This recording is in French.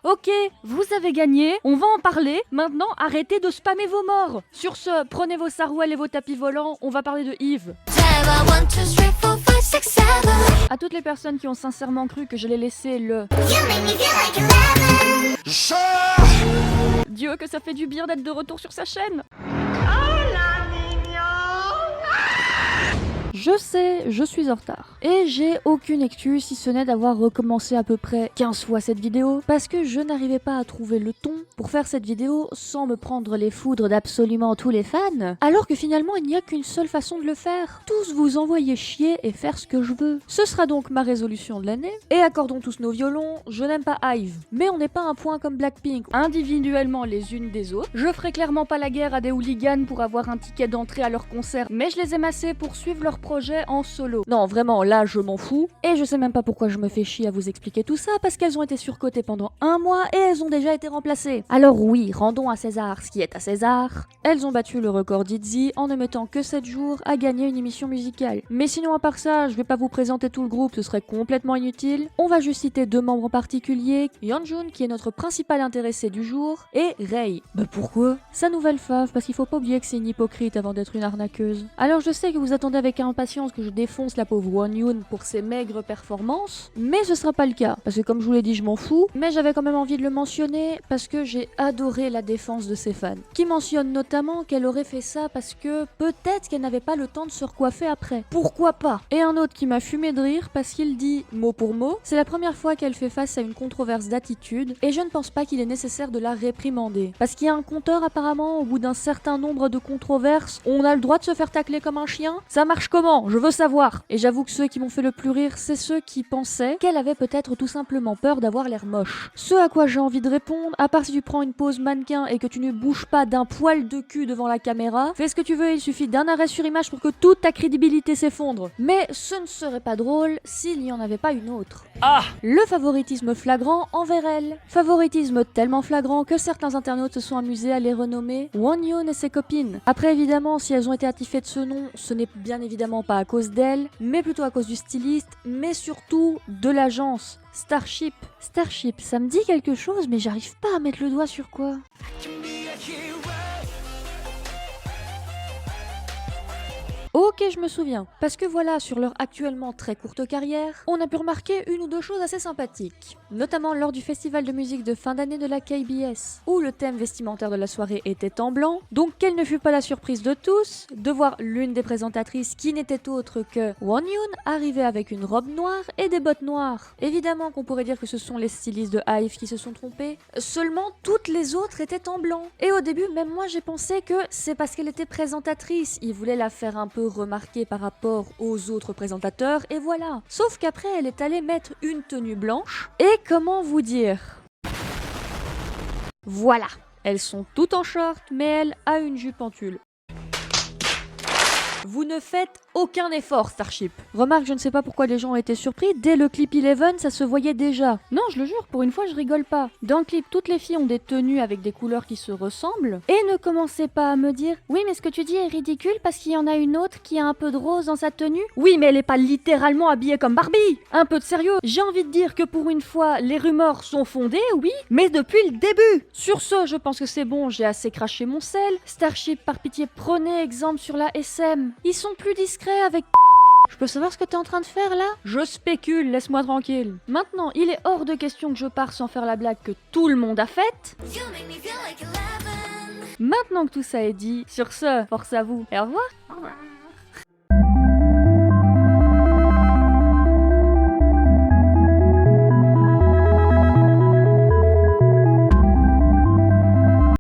Ok, vous avez gagné, on va en parler. Maintenant, arrêtez de spammer vos morts. Sur ce, prenez vos sarouels et vos tapis volants, on va parler de Yves. À toutes les personnes qui ont sincèrement cru que j'allais laisser le... Dieu, que ça fait du bien d'être de retour sur sa chaîne. Je sais, je suis en retard. Et j'ai aucune excuse si ce n'est d'avoir recommencé à peu près 15 fois cette vidéo, parce que je n'arrivais pas à trouver le ton pour faire cette vidéo sans me prendre les foudres d'absolument tous les fans, alors que finalement il n'y a qu'une seule façon de le faire. Tous vous envoyer chier et faire ce que je veux. Ce sera donc ma résolution de l'année, et accordons tous nos violons, je n'aime pas Hive. Mais on n'est pas un point comme Blackpink, individuellement les unes des autres. Je ferai clairement pas la guerre à des hooligans pour avoir un ticket d'entrée à leur concert, mais je les aime assez pour suivre leur projet en solo. Non, vraiment, là, je m'en fous. Et je sais même pas pourquoi je me fais chier à vous expliquer tout ça, parce qu'elles ont été surcotées pendant un mois et elles ont déjà été remplacées. Alors oui, rendons à César ce qui est à César. Elles ont battu le record d'Itzy en ne mettant que 7 jours à gagner une émission musicale. Mais sinon, à part ça, je vais pas vous présenter tout le groupe, ce serait complètement inutile. On va juste citer 2 membres en particulier, Yeonjun, qui est notre principal intéressé du jour, et Rei. Bah pourquoi? Sa nouvelle fave, parce qu'il faut pas oublier que c'est une hypocrite avant d'être une arnaqueuse. Alors je sais que vous attendez avec impatience que je défonce la pauvre Wonyoon pour ses maigres performances, mais ce sera pas le cas, parce que comme je vous l'ai dit, je m'en fous, mais j'avais quand même envie de le mentionner parce que j'ai adoré la défense de ses fans, qui mentionnent notamment qu'elle aurait fait ça parce que peut-être qu'elle n'avait pas le temps de se recoiffer après. Pourquoi pas? Et un autre qui m'a fumé de rire parce qu'il dit, mot pour mot, c'est la première fois qu'elle fait face à une controverse d'attitude, et je ne pense pas qu'il est nécessaire de la réprimander, parce qu'il y a un compteur apparemment, au bout d'un certain nombre de controverses, on a le droit de se faire tacler comme un chien. Ça marche comment? Je veux savoir. Et j'avoue que ceux qui m'ont fait le plus rire, c'est ceux qui pensaient qu'elle avait peut-être tout simplement peur d'avoir l'air moche. Ce à quoi j'ai envie de répondre, à part si tu prends une pose mannequin et que tu ne bouges pas d'un poil de cul devant la caméra, fais ce que tu veux, il suffit d'un arrêt sur image pour que toute ta crédibilité s'effondre. Mais ce ne serait pas drôle s'il n'y en avait pas une autre. Ah! Le favoritisme flagrant envers elle. Favoritisme tellement flagrant que certains internautes se sont amusés à les renommer Wonyoon et ses copines. Après évidemment, si elles ont été attifées de ce nom, ce n'est bien évidemment pas à cause d'elle, mais plutôt à cause du styliste, mais surtout de l'agence Starship. Starship, ça me dit quelque chose, mais j'arrive pas à mettre le doigt sur quoi. Ok, je me souviens. Parce que voilà, sur leur actuellement très courte carrière, on a pu remarquer une ou deux choses assez sympathiques. Notamment lors du festival de musique de fin d'année de la KBS, où le thème vestimentaire de la soirée était en blanc, donc quelle ne fut pas la surprise de tous de voir l'une des présentatrices qui n'était autre que Wonyoon arriver avec une robe noire et des bottes noires. Évidemment qu'on pourrait dire que ce sont les stylistes de Hive qui se sont trompés, seulement toutes les autres étaient en blanc. Et au début, même moi j'ai pensé que c'est parce qu'elle était présentatrice, ils voulaient la faire un peu remarquée par rapport aux autres présentateurs, et voilà. Sauf qu'après elle est allée mettre une tenue blanche, et comment vous dire? Voilà, elles sont toutes en short, mais elle a une jupe en tulle. Vous ne faites aucun effort, Starship. Remarque, je ne sais pas pourquoi les gens ont été surpris, dès le clip 11, ça se voyait déjà. Non, je le jure, pour une fois, je rigole pas. Dans le clip, toutes les filles ont des tenues avec des couleurs qui se ressemblent. Et ne commencez pas à me dire « Oui, mais ce que tu dis est ridicule parce qu'il y en a une autre qui a un peu de rose dans sa tenue. » Oui, mais elle est pas littéralement habillée comme Barbie. Un peu de sérieux. J'ai envie de dire que pour une fois, les rumeurs sont fondées, oui, mais depuis le début. Sur ce, je pense que c'est bon, j'ai assez craché mon sel. Starship, par pitié, prenez exemple sur la SM. Ils sont plus discrets avec... Je peux savoir ce que t'es en train de faire là? Je spécule, laisse-moi tranquille. Maintenant, il est hors de question que je pars sans faire la blague que tout le monde a faite. Maintenant que tout ça est dit, sur ce, force à vous et au revoir.